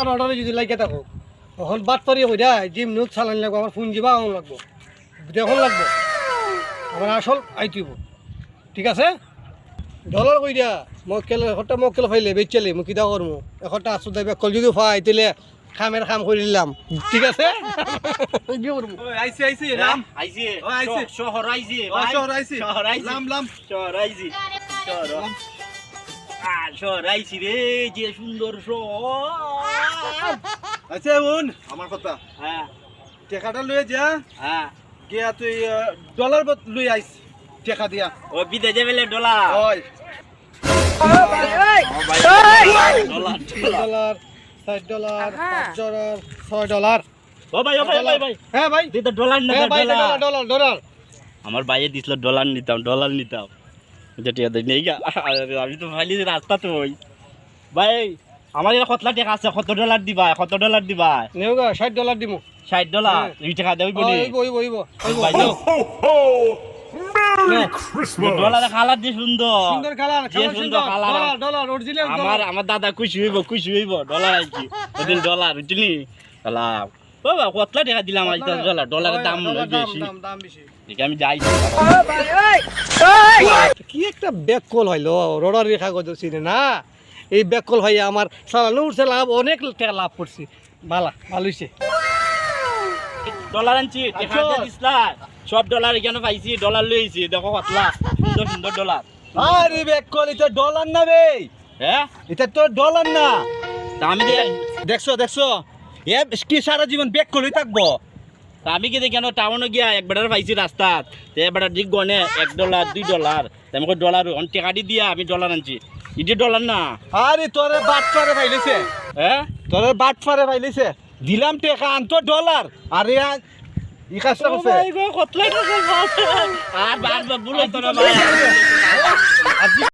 অর্ডারে যদি লাগিয়ে থাকো তখন বাদ পারি কইরা জিম নুট চালান লাগবো আমার ফোন যাবা আমার লাগবো দেখুন লাগবো আমার আসল আইটিব ঠিক আছে ডলার কইরা মক্কেল এখনটা মক্কেল ফাইলে বেচালে মই কিতা করবো এখনটা আসো দেবে কল যদি ফাই তাহলে খামের খাম করে দিলাম ঠিক আছে কি করবো আইছি আইছি রাম আইছি ও আইছি শহর আইছি শহর আইছি শহর আইছি লাম লাম শহর আইছি শহর শহর আইছি রে যে সুন্দর শহর আচ্ছা উন আমার কথা হ্যাঁ টাকাটা লয়ে যা হ্যাঁ গিয়া তুই ডলার লই আইস টাকা দিয়া ও বিদেশে বেলে ডলার ওই ডলার $60 $5 $6 ও ভাই ভাই হ্যাঁ ভাই তুই তো ডলার না হ্যাঁ ভাই ডলার ডলার আমার ভাইয়ে দিছিল ডলার নিতাম যেটা নেই গা আমি তো ভাইলি রাস্তা তো ওই ভাই আমার এটা কতলা টাকা আছে $100 দিবা নেওগা $60 দিমু $60 এই টাকা দেবই বলি ওইব ভাই নাও ডলার কালার দিয়ে সুন্দর কালার যে সুন্দর কালার ডলার অরিজিনাল আমার দাদা খুশি হইব ডলার আইকি ওদিন ডলার বুঝলি কালার বাবা কতলা টাকা দিলাম আজ ডলারের দাম বেশি দাম বেশি ঠিক আমি যাই কি একটা ব্যাক কল হইলো রোডার রেখা গজ চিনে না এই ব্যাক কল হইয়া আমার চালানো উঠছে লাভ অনেক টাকা লাভ করছি ভালো হইছে ডলার আনছি টাকা দিয়ে দিছলা সব ডলার এখানে পাইছি ডলার লইছি দেখো কতলা সুন্দর ডলার আরে ব্যাক কল এটা ডলার না বে হ্যাঁ এটা তো ডলার না আমি দিয়ে দেখছো এ কি সারা জীবন ব্যাক কলই থাকবো আমি কি কেন টাউনে গিয়া এক বেটার পাইছি রাস্তাত তে বেটার দিক গনে $1 $2 তেমন ডলার অন টাকা দি দিয়া আমি ডলার আনছি ইটি ডলার না আরে তোরে বাটফারে ফাইলেছে হ্যাঁ তোরে বাটফারে ফাইলেছে দিলাম টাকা আনতো ডলার আরে ই কাজটা করছে কতলাই টাকা আর বার বুলাই তো না ভাই